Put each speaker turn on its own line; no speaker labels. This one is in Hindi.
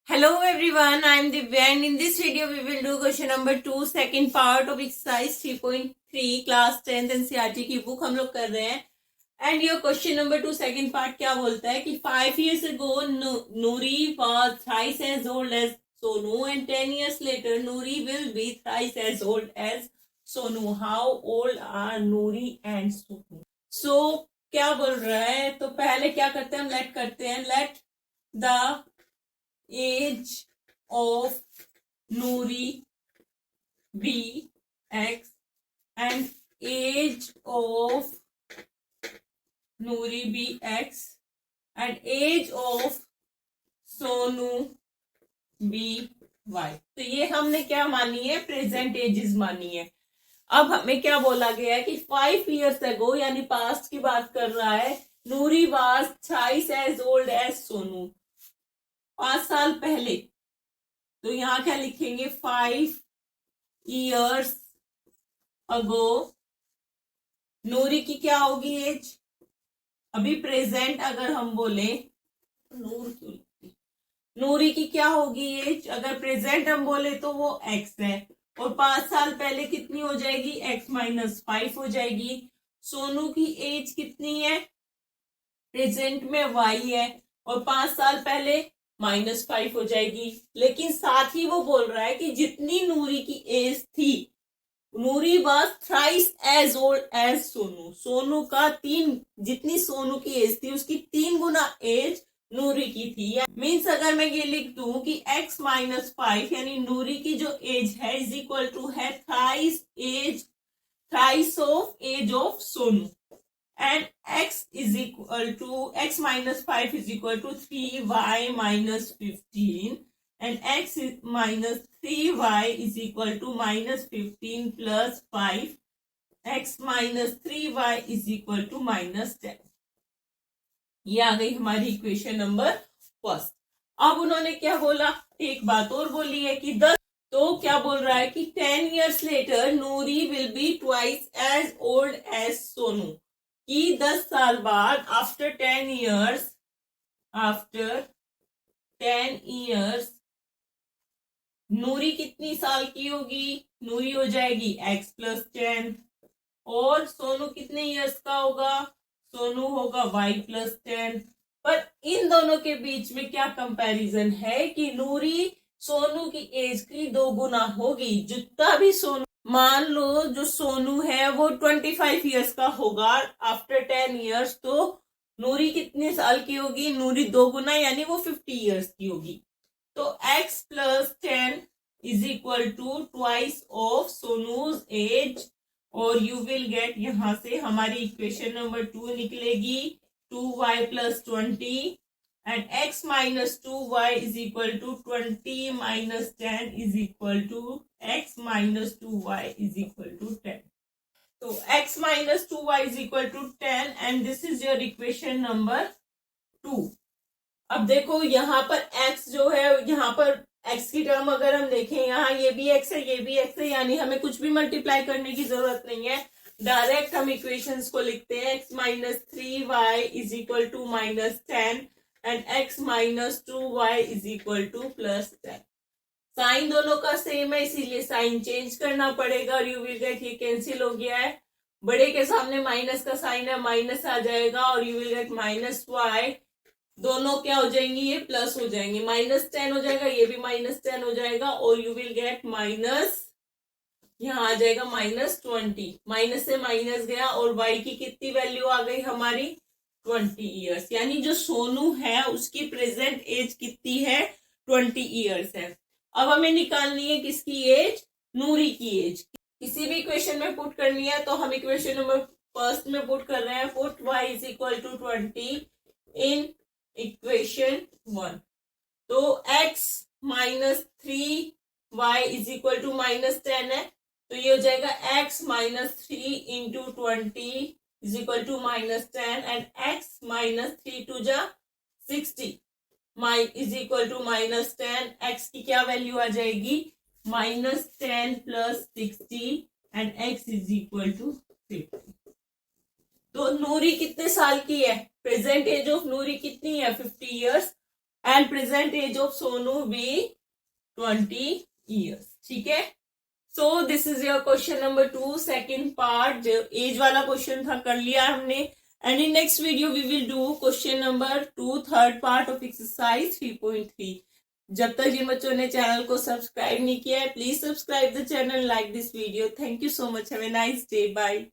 Hello everyone, I am Divya and in this video we will do question number 2 second part of exercise 3.3 class 10th NCERT की बुक हम लोग कर रहे हैं। And your question number 2 second part क्या बोलता है कि 5 years ago Noori was thrice as old as Sonu and 10 years later Noori will be thrice as old as Sonu. How old are Noori and Sonu? So क्या बोल रहा है, तो पहले क्या करते हैं हम लेट करते हैं, let the age of Noori be x and age of Noori be x and age of Sonu be y। तो ये हमने क्या मानी है, प्रेजेंट एजेस मानी है। अब हमें क्या बोला गया है कि 5 years ago यानी पास्ट की बात कर रहा है, Noori was thrice as old as Sonu, 5 साल पहले। तो यहां क्या लिखेंगे, 5 years ago नूरी की क्या होगी एज। अभी प्रेजेंट अगर हम बोले, नूरी की क्या होगी एज, अगर प्रेजेंट हम बोले तो वो एक्स है, और 5 साल पहले कितनी हो जाएगी, एक्स माइनस 5 हो जाएगी। सोनू की एज कितनी है, प्रेजेंट में वाई है, और 5 साल पहले -5 हो जाएगी। लेकिन साथ ही वो बोल रहा है कि जितनी नूरी की एज थी, Noori was thrice as old as Sonu, Sonu का जितनी सोनू की एज थी उसकी 3 गुना एज नूरी की थी। मीन्स अगर मैं ये लिख दूं कि x माइनस 5 यानी नूरी की जो एज है इज इक्वल टू है thrice of age of Sonu, and x is equal to x minus 5 is equal to 3y minus 15 and x is minus 3y is equal to minus 15 plus 5, x minus 3y is equal to minus 10। ये आ गई हमारी इक्वेशन नंबर फर्स्ट। अब उन्होंने क्या बोला, एक बात और बोली है कि 10, तो क्या बोल रहा है कि 10 years later Noori will be twice age old as Sonu, कि 10 साल बाद आफ्टर 10 years नूरी कितनी साल की होगी, नूरी हो जाएगी x प्लस 10, और सोनू कितने इयर्स का होगा, सोनू होगा y प्लस 10। पर इन दोनों के बीच में क्या कंपैरिजन है कि नूरी सोनू की एज की 2 गुना होगी। जितना भी सोनू, मान लो जो सोनू है वो 25 years का होगा आफ्टर 10 years, तो नूरी कितने साल की होगी, नूरी 2 गुना यानी वो 50 years की होगी। तो x plus 10 is equal to twice of Sonu's age, और यू विल गेट, यहां से हमारी इक्वेशन नंबर 2 निकलेगी 2y plus 20 and x minus 2y is equal to 20 minus 10 is equal to x minus 2y is equal to 10। तो x minus 2y is equal to 10 and this is your equation number 2। अब देखो यहाँ पर x जो है, यहाँ पर x की टर्म अगर हम देखें, यहाँ ये भी x है ये भी x है, यानी हमें कुछ भी मल्टीप्लाई करने की जरूरत नहीं है, डायरेक्ट हम इक्वेशंस को लिखते हैं। x minus 3y is equal to minus 10 and x minus 2y is equal to plus 10। Sign दोनों का सेम है इसीलिए साइन चेंज करना पड़ेगा, और यू विल गेट, ये कैंसिल हो गया है, बड़े के सामने माइनस का साइन है, माइनस आ जाएगा, और you will get minus y, दोनों क्या हो जाएंगी, ये प्लस हो जाएंगे, माइनस 10 हो जाएगा, ये भी माइनस 10 हो जाएगा, और यू विल गेट माइनस, यहाँ आ जाएगा माइनस 20, माइनस से माइनस गया, और y की कितनी वैल्यू आ गई हमारी 20 years, यानी जो सोनू है उसकी प्रेजेंट एज कितनी है, 20 years है। अब हमें निकालनी है किसकी एज, नूरी की एज। किसी भी इक्वेशन में पुट करनी है तो हम इक्वेशन नंबर फर्स्ट में पुट कर रहे हैं, put y is equal to 20 in equation 1। तो x minus 3y is equal to minus 10 है, तो ये हो जाएगा x minus 3 into 20 is equal to minus 10 and x minus 3 टू जा 60 is equal to minus 10। x की क्या वैल्यू आ जाएगी, minus 10 plus 60 and x is equal to 50। तो नूरी कितने साल की है, प्रेजेंट एज ऑफ नूरी कितनी है, 50 years, and present age of Sonu be 20 years. ठीक है. So this is your question number 2 second part. जो एज वाला क्वेश्चन था कर लिया हमने. And in next video we will do question number 2 third part of exercise 3.3. जब तक जिन बच्चों ने चैनल को सब्सक्राइब नहीं किया है, please subscribe the channel, like this video. Thank you so much. Have a nice day. Bye.